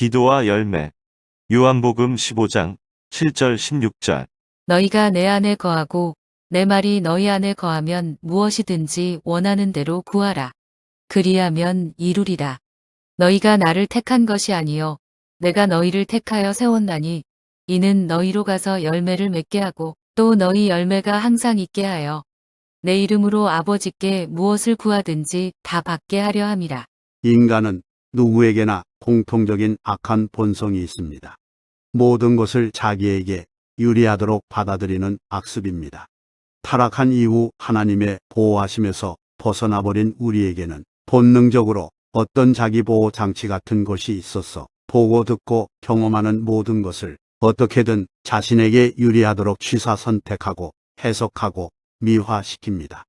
기도와 열매. 요한복음 15장 7절 16절. 너희가 내 안에 거하고 내 말이 너희 안에 거하면 무엇이든지 원하는 대로 구하라. 그리하면 이루리라. 너희가 나를 택한 것이 아니요 내가 너희를 택하여 세웠나니 이는 너희로 가서 열매를 맺게 하고 또 너희 열매가 항상 있게 하여 내 이름으로 아버지께 무엇을 구하든지 다 받게 하려 함이라. 인간은 누구에게나 공통적인 악한 본성이 있습니다. 모든 것을 자기에게 유리하도록 받아들이는 악습입니다. 타락한 이후 하나님의 보호하심에서 벗어나버린 우리에게는 본능적으로 어떤 자기 보호 장치 같은 것이 있어서 보고 듣고 경험하는 모든 것을 어떻게든 자신에게 유리하도록 취사 선택하고 해석하고 미화시킵니다.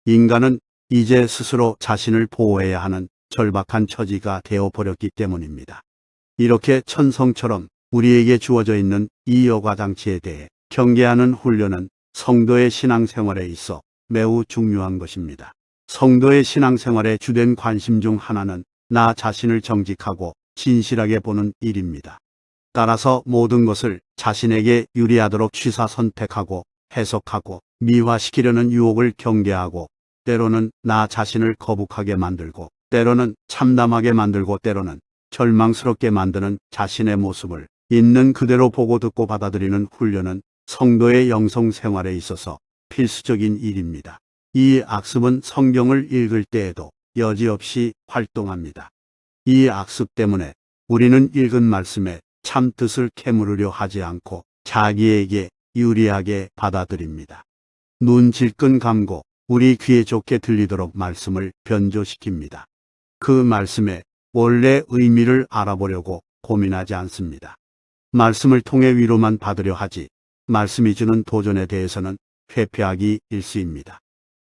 인간은 이제 스스로 자신을 보호해야 하는 절박한 처지가 되어버렸기 때문입니다. 이렇게 천성처럼 우리에게 주어져 있는 이 여과장치에 대해 경계하는 훈련은 성도의 신앙생활에 있어 매우 중요한 것입니다. 성도의 신앙생활의 주된 관심 중 하나는 나 자신을 정직하고 진실하게 보는 일입니다. 따라서 모든 것을 자신에게 유리하도록 취사 선택하고 해석하고 미화시키려는 유혹을 경계하고 때로는 나 자신을 거북하게 만들고 때로는 참담하게 만들고 때로는 절망스럽게 만드는 자신의 모습을 있는 그대로 보고 듣고 받아들이는 훈련은 성도의 영성 생활에 있어서 필수적인 일입니다. 이 악습은 성경을 읽을 때에도 여지없이 활동합니다. 이 악습 때문에 우리는 읽은 말씀에 참 뜻을 캐물으려 하지 않고 자기에게 유리하게 받아들입니다. 눈 질끈 감고 우리 귀에 좋게 들리도록 말씀을 변조시킵니다. 그 말씀의 원래 의미를 알아보려고 고민하지 않습니다. 말씀을 통해 위로만 받으려 하지 말씀이 주는 도전에 대해서는 회피하기 일쑤입니다.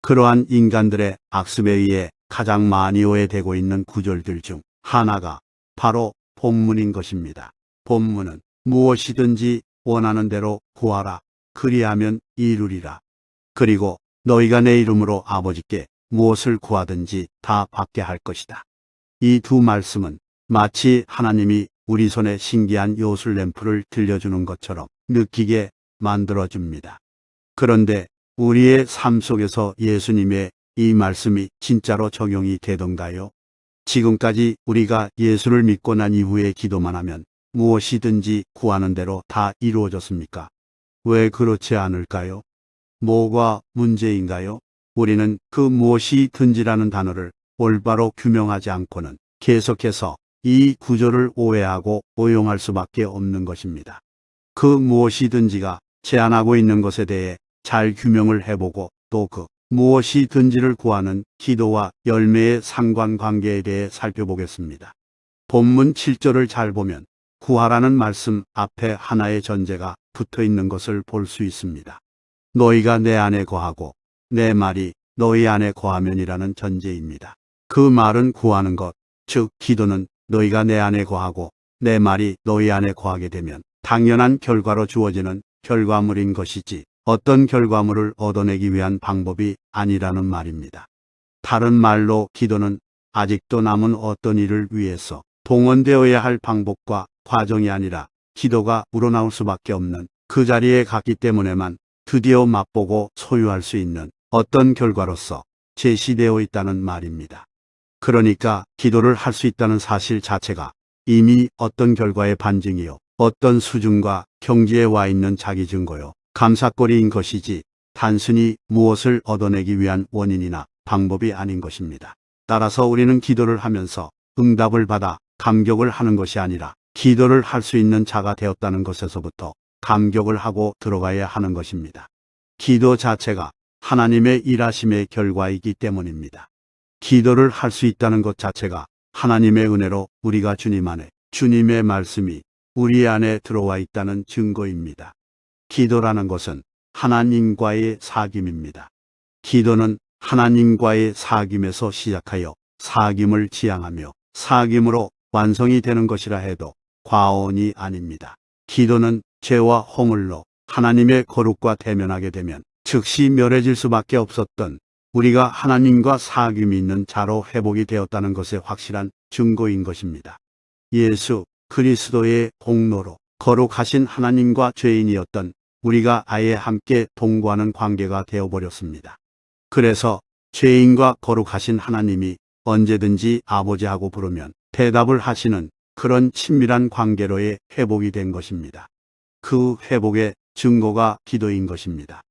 그러한 인간들의 악습에 의해 가장 많이 오해되고 있는 구절들 중 하나가 바로 본문인 것입니다. 본문은 무엇이든지 원하는 대로 구하라. 그리하면 이루리라. 그리고 너희가 내 이름으로 아버지께 무엇을 구하든지 다 받게 할 것이다. 이 두 말씀은 마치 하나님이 우리 손에 신기한 요술 램프를 들려주는 것처럼 느끼게 만들어줍니다. 그런데 우리의 삶 속에서 예수님의 이 말씀이 진짜로 적용이 되던가요? 지금까지 우리가 예수를 믿고 난 이후에 기도만 하면 무엇이든지 구하는 대로 다 이루어졌습니까? 왜 그렇지 않을까요? 뭐가 문제인가요? 우리는 그 무엇이든지라는 단어를 올바로 규명하지 않고는 계속해서 이 구절을 오해하고 오용할 수밖에 없는 것입니다. 그 무엇이든지가 제안하고 있는 것에 대해 잘 규명을 해보고 또 그 무엇이든지를 구하는 기도와 열매의 상관관계에 대해 살펴보겠습니다. 본문 7절을 잘 보면 구하라는 말씀 앞에 하나의 전제가 붙어 있는 것을 볼 수 있습니다. 너희가 내 안에 거하고 내 말이 너희 안에 거하면이라는 전제입니다. 그 말은 구하는 것, 즉 기도는 너희가 내 안에 거하고 내 말이 너희 안에 거하게 되면 당연한 결과로 주어지는 결과물인 것이지 어떤 결과물을 얻어내기 위한 방법이 아니라는 말입니다. 다른 말로 기도는 아직도 남은 어떤 일을 위해서 동원되어야 할 방법과 과정이 아니라 기도가 우러나올 수밖에 없는 그 자리에 갔기 때문에만 드디어 맛보고 소유할 수 있는 어떤 결과로서 제시되어 있다는 말입니다. 그러니까 기도를 할 수 있다는 사실 자체가 이미 어떤 결과의 반증이요, 어떤 수준과 경지에 와 있는 자기 증거요, 감사거리인 것이지 단순히 무엇을 얻어내기 위한 원인이나 방법이 아닌 것입니다. 따라서 우리는 기도를 하면서 응답을 받아 감격을 하는 것이 아니라 기도를 할 수 있는 자가 되었다는 것에서부터 감격을 하고 들어가야 하는 것입니다. 기도 자체가 하나님의 일하심의 결과이기 때문입니다. 기도를 할 수 있다는 것 자체가 하나님의 은혜로 우리가 주님 안에, 주님의 말씀이 우리 안에 들어와 있다는 증거입니다. 기도라는 것은 하나님과의 사귐입니다. 기도는 하나님과의 사귐에서 시작하여 사귐을 지향하며 사귐으로 완성이 되는 것이라 해도 과언이 아닙니다. 기도는 죄와 허물로 하나님의 거룩과 대면하게 되면 즉시 멸해질 수밖에 없었던 우리가 하나님과 사귐이 있는 자로 회복이 되었다는 것의 확실한 증거인 것입니다. 예수 그리스도의 공로로 거룩하신 하나님과 죄인이었던 우리가 아예 함께 동거하는 관계가 되어버렸습니다. 그래서 죄인과 거룩하신 하나님이 언제든지 아버지하고 부르면 대답을 하시는 그런 친밀한 관계로의 회복이 된 것입니다. 그 회복의 증거가 기도인 것입니다.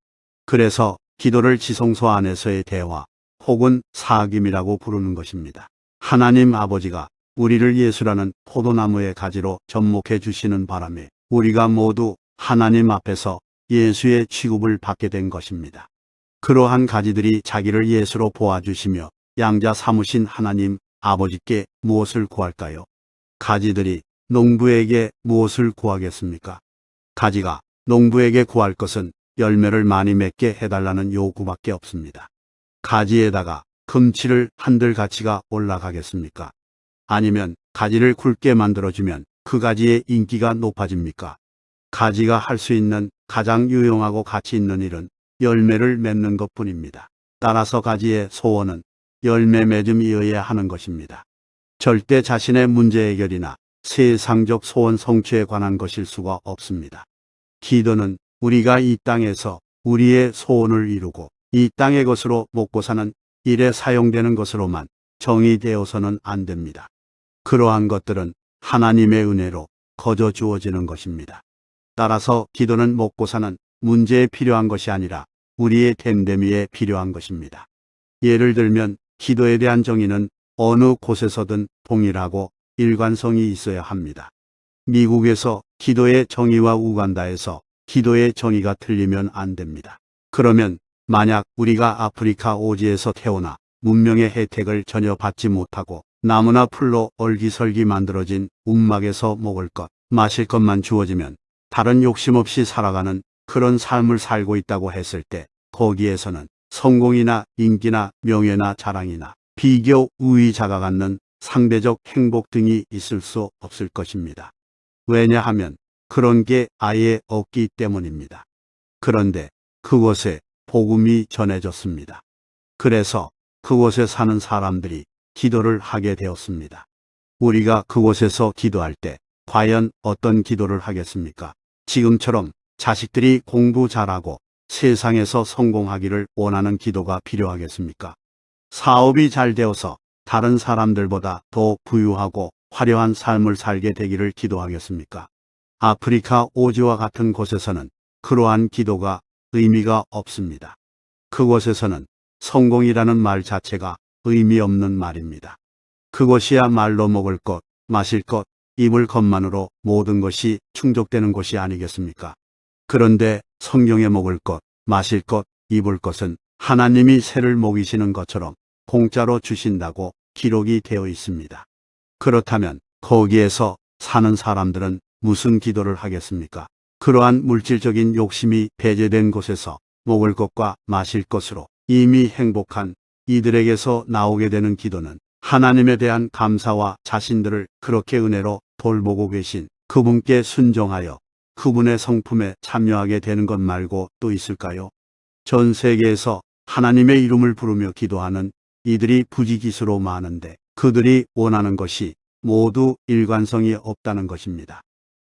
그래서 기도를 지성소 안에서의 대화 혹은 사귐이라고 부르는 것입니다. 하나님 아버지가 우리를 예수라는 포도나무의 가지로 접목해 주시는 바람에 우리가 모두 하나님 앞에서 예수의 취급을 받게 된 것입니다. 그러한 가지들이 자기를 예수로 보아주시며 양자 삼으신 하나님 아버지께 무엇을 구할까요? 가지들이 농부에게 무엇을 구하겠습니까? 가지가 농부에게 구할 것은 열매를 많이 맺게 해달라는 요구밖에 없습니다. 가지에다가 금치를 한들 가치가 올라가겠습니까? 아니면 가지를 굵게 만들어주면 그 가지의 인기가 높아집니까? 가지가 할 수 있는 가장 유용하고 가치 있는 일은 열매를 맺는 것뿐입니다. 따라서 가지의 소원은 열매 맺음이어야 하는 것입니다. 절대 자신의 문제 해결이나 세상적 소원 성취에 관한 것일 수가 없습니다. 기도는 우리가 이 땅에서 우리의 소원을 이루고 이 땅의 것으로 먹고 사는 일에 사용되는 것으로만 정의되어서는 안 됩니다. 그러한 것들은 하나님의 은혜로 거저 주어지는 것입니다. 따라서 기도는 먹고 사는 문제에 필요한 것이 아니라 우리의 됨됨이에 필요한 것입니다. 예를 들면 기도에 대한 정의는 어느 곳에서든 동일하고 일관성이 있어야 합니다. 미국에서 기도의 정의와 우간다에서 기도의 정의가 틀리면 안 됩니다. 그러면 만약 우리가 아프리카 오지에서 태어나 문명의 혜택을 전혀 받지 못하고 나무나 풀로 얼기설기 만들어진 움막에서 먹을 것, 마실 것만 주어지면 다른 욕심 없이 살아가는 그런 삶을 살고 있다고 했을 때 거기에서는 성공이나 인기나 명예나 자랑이나 비교, 우위, 자가 갖는 상대적 행복 등이 있을 수 없을 것입니다. 왜냐하면 그런 게 아예 없기 때문입니다. 그런데 그곳에 복음이 전해졌습니다. 그래서 그곳에 사는 사람들이 기도를 하게 되었습니다. 우리가 그곳에서 기도할 때 과연 어떤 기도를 하겠습니까? 지금처럼 자식들이 공부 잘하고 세상에서 성공하기를 원하는 기도가 필요하겠습니까? 사업이 잘 되어서 다른 사람들보다 더 부유하고 화려한 삶을 살게 되기를 기도하겠습니까? 아프리카 오지와 같은 곳에서는 그러한 기도가 의미가 없습니다. 그곳에서는 성공이라는 말 자체가 의미 없는 말입니다. 그것이야말로 먹을 것, 마실 것, 입을 것만으로 모든 것이 충족되는 곳이 아니겠습니까? 그런데 성경에 먹을 것, 마실 것, 입을 것은 하나님이 새를 먹이시는 것처럼 공짜로 주신다고 기록이 되어 있습니다. 그렇다면 거기에서 사는 사람들은 무슨 기도를 하겠습니까? 그러한 물질적인 욕심이 배제된 곳에서 먹을 것과 마실 것으로 이미 행복한 이들에게서 나오게 되는 기도는 하나님에 대한 감사와 자신들을 그렇게 은혜로 돌보고 계신 그분께 순종하여 그분의 성품에 참여하게 되는 것 말고 또 있을까요? 전 세계에서 하나님의 이름을 부르며 기도하는 이들이 부지기수로 많은데 그들이 원하는 것이 모두 일관성이 없다는 것입니다.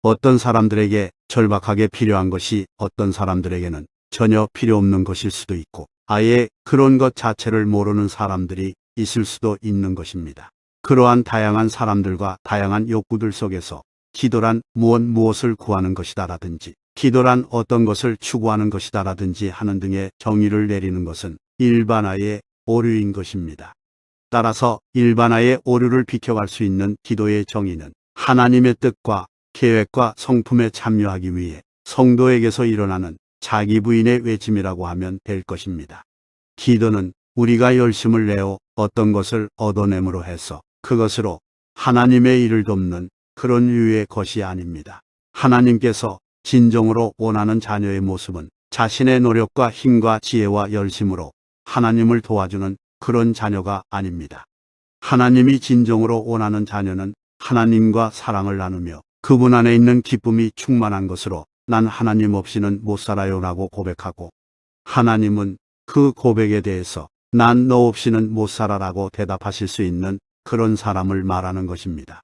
어떤 사람들에게 절박하게 필요한 것이 어떤 사람들에게는 전혀 필요 없는 것일 수도 있고 아예 그런 것 자체를 모르는 사람들이 있을 수도 있는 것입니다. 그러한 다양한 사람들과 다양한 욕구들 속에서 기도란 무엇을 구하는 것이다라든지 기도란 어떤 것을 추구하는 것이다라든지 하는 등의 정의를 내리는 것은 일반화의 오류인 것입니다. 따라서 일반화의 오류를 비켜갈 수 있는 기도의 정의는 하나님의 뜻과 계획과 성품에 참여하기 위해 성도에게서 일어나는 자기 부인의 외침이라고 하면 될 것입니다. 기도는 우리가 열심을 내어 어떤 것을 얻어냄으로 해서 그것으로 하나님의 일을 돕는 그런 류의 것이 아닙니다. 하나님께서 진정으로 원하는 자녀의 모습은 자신의 노력과 힘과 지혜와 열심으로 하나님을 도와주는 그런 자녀가 아닙니다. 하나님이 진정으로 원하는 자녀는 하나님과 사랑을 나누며 그분 안에 있는 기쁨이 충만한 것으로 난 하나님 없이는 못 살아요 라고 고백하고 하나님은 그 고백에 대해서 난 너 없이는 못 살아라고 대답하실 수 있는 그런 사람을 말하는 것입니다.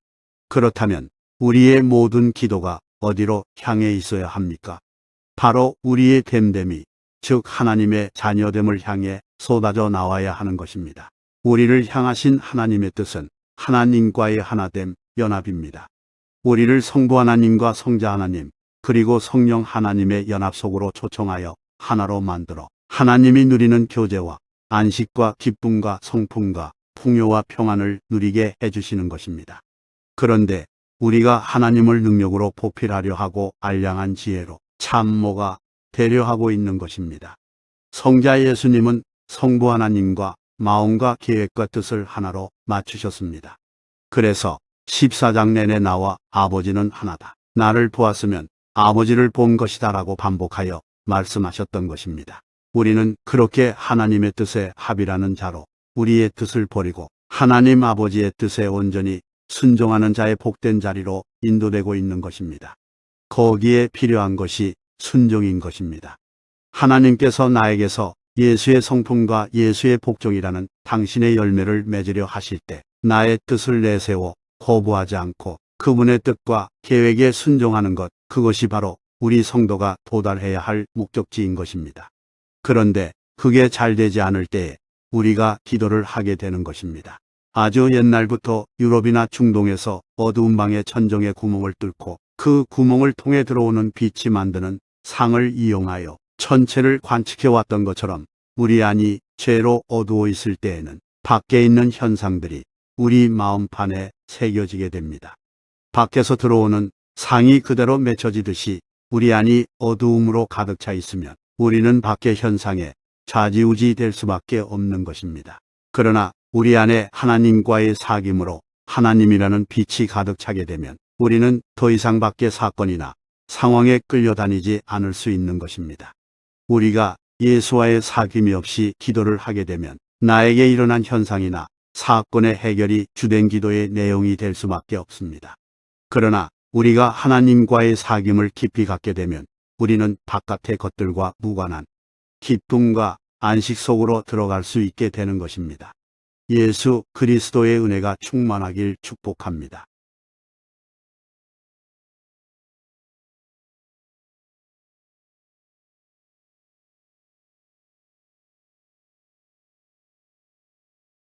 그렇다면 우리의 모든 기도가 어디로 향해 있어야 합니까? 바로 우리의 됨됨이, 즉 하나님의 자녀됨을 향해 쏟아져 나와야 하는 것입니다. 우리를 향하신 하나님의 뜻은 하나님과의 하나됨, 연합입니다. 우리를 성부 하나님과 성자 하나님, 그리고 성령 하나님의 연합 속으로 초청하여 하나로 만들어 하나님이 누리는 교제와 안식과 기쁨과 성품과 풍요와 평안을 누리게 해주시는 것입니다. 그런데 우리가 하나님을 능력으로 보필하려 하고 알량한 지혜로 참모가 되려 하고 있는 것입니다. 성자 예수님은 성부 하나님과 마음과 계획과 뜻을 하나로 맞추셨습니다. 그래서 14장 내내 나와 아버지는 하나다. 나를 보았으면 아버지를 본 것이다 라고 반복하여 말씀하셨던 것입니다. 우리는 그렇게 하나님의 뜻에 합의라는 자로 우리의 뜻을 버리고 하나님 아버지의 뜻에 온전히 순종하는 자의 복된 자리로 인도되고 있는 것입니다. 거기에 필요한 것이 순종인 것입니다. 하나님께서 나에게서 예수의 성품과 예수의 복종이라는 당신의 열매를 맺으려 하실 때 나의 뜻을 내세워 거부하지 않고 그분의 뜻과 계획에 순종하는 것, 그것이 바로 우리 성도가 도달해야 할 목적지인 것입니다. 그런데 그게 잘 되지 않을 때에 우리가 기도를 하게 되는 것입니다. 아주 옛날부터 유럽이나 중동에서 어두운 방에 천정의 구멍을 뚫고 그 구멍을 통해 들어오는 빛이 만드는 상을 이용하여 천체를 관측해 왔던 것처럼 우리 안이 죄로 어두워 있을 때에는 밖에 있는 현상들이 우리 마음판에 새겨지게 됩니다. 밖에서 들어오는 상이 그대로 맺혀지듯이 우리 안이 어두움으로 가득 차 있으면 우리는 밖의 현상에 좌지우지 될 수밖에 없는 것입니다. 그러나 우리 안에 하나님과의 사귐으로 하나님이라는 빛이 가득 차게 되면 우리는 더 이상 밖의 사건이나 상황에 끌려다니지 않을 수 있는 것입니다. 우리가 예수와의 사귐이 없이 기도를 하게 되면 나에게 일어난 현상이나 사건의 해결이 주된 기도의 내용이 될 수밖에 없습니다. 그러나 우리가 하나님과의 사귐을 깊이 갖게 되면 우리는 바깥의 것들과 무관한 기쁨과 안식 속으로 들어갈 수 있게 되는 것입니다. 예수 그리스도의 은혜가 충만하길 축복합니다.